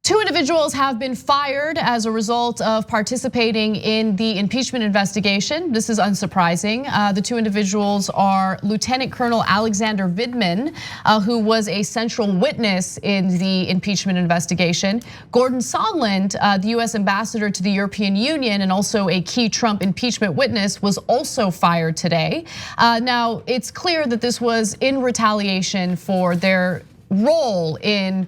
Two individuals have been fired as a result of participating in the impeachment investigation. This is unsurprising. The two individuals are Lieutenant Colonel Alexander Vindman, who was a central witness in the impeachment investigation. Gordon Sondland, the US ambassador to the European Union and also a key Trump impeachment witness, was also fired today. Now, it's clear that this was in retaliation for their role in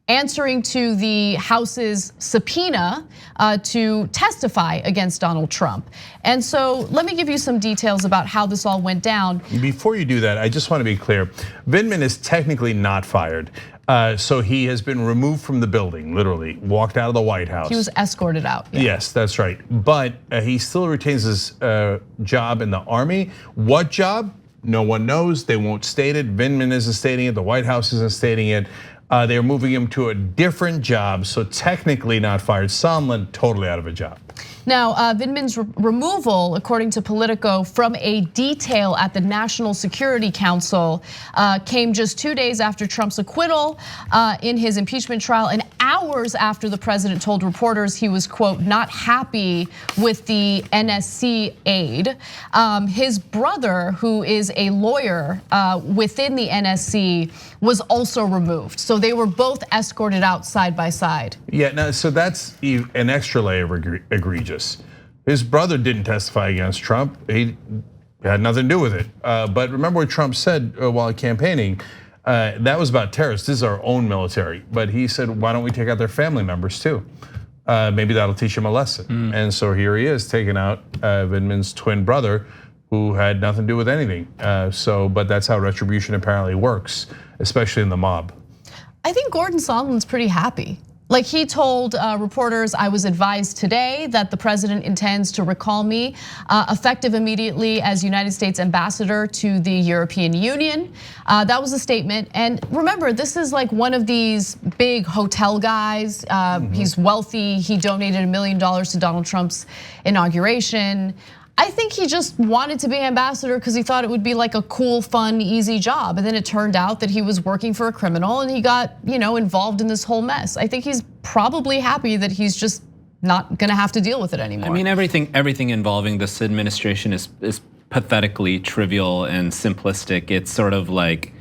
answering to the House's subpoena to testify against Donald Trump. And so let me give you some details about how this all went down. Before you do that, I just want to be clear. Vindman is technically not fired. So he has been removed from the building, literally walked out of the White House. He was escorted out. Yeah. Yes, that's right. But he still retains his job in the Army. What job? No one knows. They won't state it. Vindman isn't stating it. The White House isn't stating it. They're moving him to a different job, so technically not fired. Sondland totally out of a job. Now, Vindman's removal, according to Politico, from a detail at the National Security Council came just 2 days after Trump's acquittal in his impeachment trial, and hours after the president told reporters he was, quote, not happy with the NSC aid. His brother, who is a lawyer within the NSC, was also removed. So they were both escorted out side by side. Yeah, no, so that's an extra layer of egregious. His brother didn't testify against Trump. He had nothing to do with it. But remember what Trump said while campaigning, that was about terrorists. This is our own military. But he said, why don't we take out their family members too? Maybe that'll teach him a lesson. And so here he is taking out Vindman's twin brother, who had nothing to do with anything. But that's how retribution apparently works, especially in the mob. I think Gordon Sondland's pretty happy. Like, he told reporters, I was advised today that the president intends to recall me effective immediately as United States ambassador to the European Union. That was a statement. And remember, this is like one of these big hotel guys. He's wealthy. He donated $1 million to Donald Trump's inauguration. I think he just wanted to be ambassador because he thought it would be like a cool, fun, easy job. And then it turned out that he was working for a criminal and he got, involved in this whole mess. I think he's probably happy that he's just not gonna have to deal with it anymore. I mean, everything involving this administration is pathetically trivial and simplistic. It's sort of like,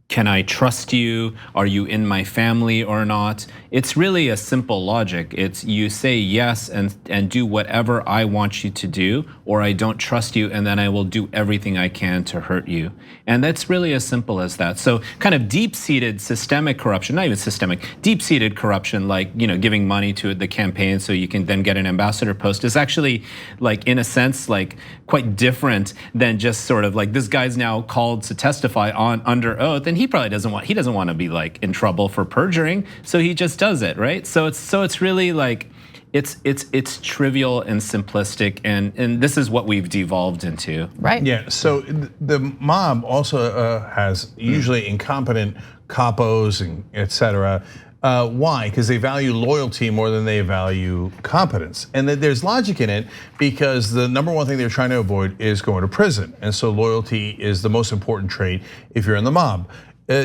can I trust you? Are you in my family or not? It's really a simple logic. It's you say yes and do whatever I want you to do, or I don't trust you and then I will do everything I can to hurt you. And that's really as simple as that. So kind of deep-seated systemic corruption, not even systemic, deep-seated corruption, like giving money to the campaign so you can then get an ambassador post, is actually, like, in a sense, like quite different than just sort of like this guy's now called to testify under oath, and he probably doesn't want to be like in trouble for perjuring, so he just does it, right? So it's really like it's trivial and simplistic, and this is what we've devolved into. Right. Yeah, so the mob also has usually incompetent capos and et cetera. Why? Because they value loyalty more than they value competence. And there's logic in it because the number one thing they're trying to avoid is going to prison. And so loyalty is the most important trait if you're in the mob.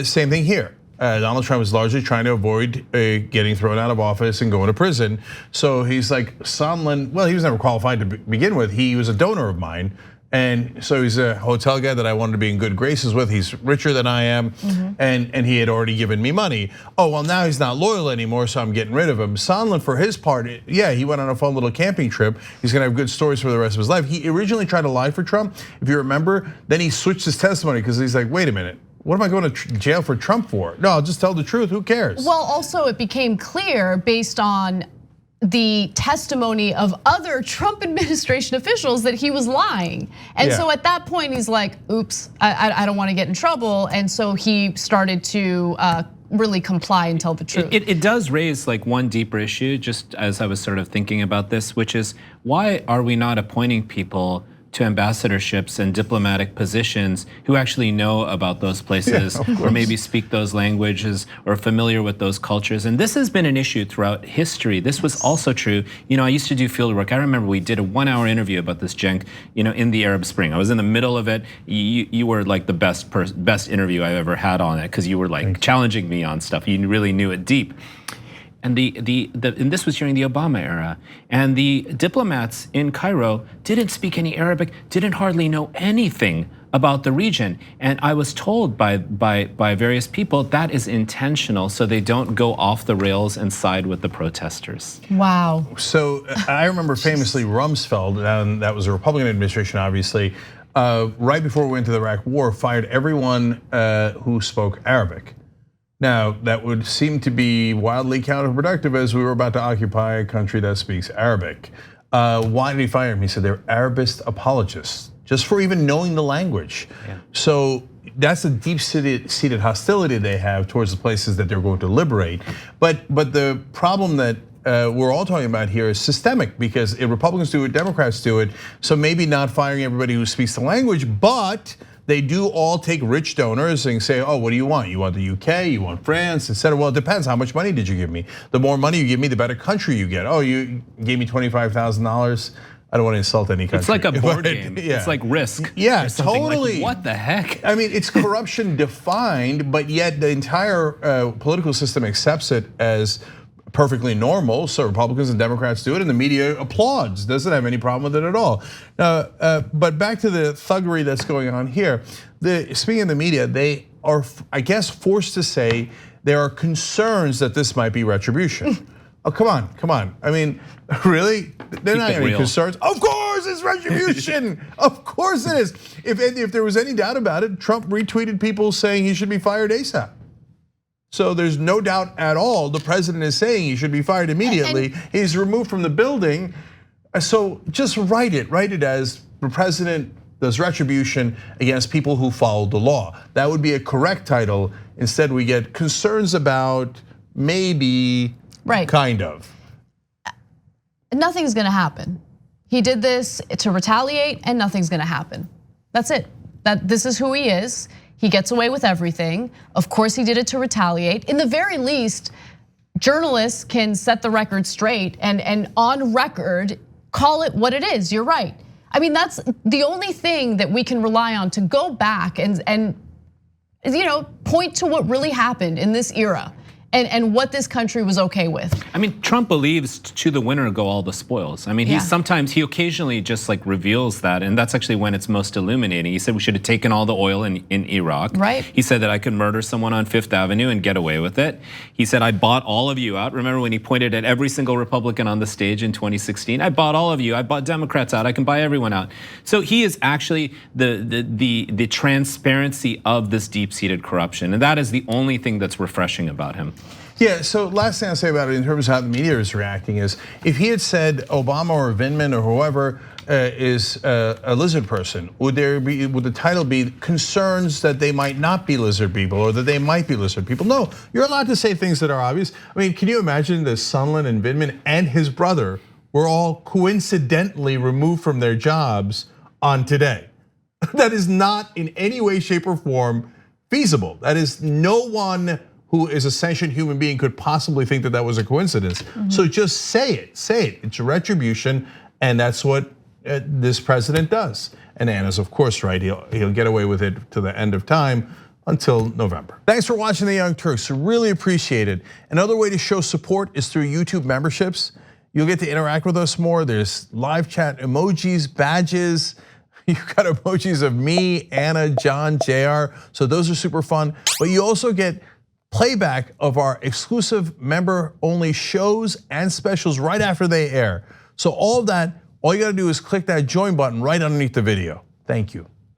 Same thing here. Donald Trump is largely trying to avoid getting thrown out of office and going to prison. So he's like, Sondland, well, he was never qualified to begin with. He was a donor of mine. And so he's a hotel guy that I wanted to be in good graces with. He's richer than I am, and he had already given me money. Oh, well, now he's not loyal anymore, so I'm getting rid of him. Sondland, for his part, yeah, he went on a fun little camping trip. He's gonna have good stories for the rest of his life. He originally tried to lie for Trump, if you remember. Then he switched his testimony because he's like, wait a minute. What am I going to jail for Trump for? No, I'll just tell the truth, who cares? Well, also it became clear based on the testimony of other Trump administration officials that he was lying. And so at that point, he's like, oops, I don't want to get in trouble. And so he started to really comply and tell the truth. It does raise like one deeper issue, just as I was sort of thinking about this, which is why are we not appointing people to ambassadorships and diplomatic positions who actually know about those places, or maybe speak those languages or familiar with those cultures. And this has been an issue throughout history. This was also true. I used to do field work. I remember we did a 1-hour interview about this, Cenk, in the Arab Spring. I was in the middle of it. You were like the best interview I've ever had on it because you were like challenging me on stuff. You really knew it deep. And and this was during the Obama era, and the diplomats in Cairo didn't speak any Arabic, didn't hardly know anything about the region. And I was told by various people that is intentional, so they don't go off the rails and side with the protesters. Wow. So I remember famously Rumsfeld, and that was a Republican administration, obviously, right before we went to the Iraq War, fired everyone who spoke Arabic. Now, that would seem to be wildly counterproductive as we were about to occupy a country that speaks Arabic. Why did he fire him? He said they're Arabist apologists, just for even knowing the language. Yeah. So that's a deep-seated hostility they have towards the places that they're going to liberate. But the problem that we're all talking about here is systemic, because if Republicans do it, Democrats do it. So maybe not firing everybody who speaks the language, but they do all take rich donors and say, oh, what do you want? You want the UK, you want France, etc. Well, it depends. How much money did you give me? The more money you give me, the better country you get. Oh, you gave me $25,000. I don't want to insult any country. It's like a board game. Yeah. It's like Risk. Yeah, totally. Like, what the heck? I mean, it's corruption defined, but yet the entire political system accepts it as perfectly normal. So Republicans and Democrats do it, and the media applauds. Doesn't have any problem with it at all. But back to the thuggery that's going on here. Speaking of the media, they are, I guess, forced to say there are concerns that this might be retribution. Oh, come on. I mean, really? They're not any concerns. Of course it's retribution. Of course it is. If there was any doubt about it, Trump retweeted people saying he should be fired ASAP. So there's no doubt at all the president is saying he should be fired immediately. He's removed from the building. So just write it as the president does retribution against people who follow the law. That would be a correct title. Instead, we get concerns about maybe, kind of. Nothing's gonna happen. He did this to retaliate, and nothing's gonna happen. That's it. This is who he is. He gets away with everything. Of course, he did it to retaliate. In the very least, journalists can set the record straight and on record call it what it is. You're right. I mean, that's the only thing that we can rely on to go back and point to what really happened in this era. And what this country was okay with. I mean, Trump believes to the winner go all the spoils. I mean, he occasionally just like reveals that, and that's actually when it's most illuminating. He said we should have taken all the oil in Iraq. Right. He said that I could murder someone on Fifth Avenue and get away with it. He said I bought all of you out. Remember when he pointed at every single Republican on the stage in 2016? I bought all of you. I bought Democrats out. I can buy everyone out. So he is actually the transparency of this deep-seated corruption, and that is the only thing that's refreshing about him. Yeah, so last thing I'll say about it in terms of how the media is reacting is, if he had said Obama or Vindman or whoever is a lizard person, would the title be concerns that they might not be lizard people or that they might be lizard people? No, you're allowed to say things that are obvious. I mean, can you imagine that Sondland and Vindman and his brother were all coincidentally removed from their jobs on today? That is not in any way, shape, or form feasible. That is, no one who is a sentient human being could possibly think that that was a coincidence. So just say it. It's a retribution, and that's what this president does. And Anna's of course right. He'll get away with it to the end of time until November. Thanks for watching the Young Turks. Really appreciate it. Another way to show support is through YouTube memberships. You'll get to interact with us more. There's live chat emojis, badges. You've got emojis of me, Anna, John, JR. So those are super fun. But you also get playback of our exclusive member-only shows and specials right after they air. So all of that, all you gotta do is click that join button right underneath the video. Thank you.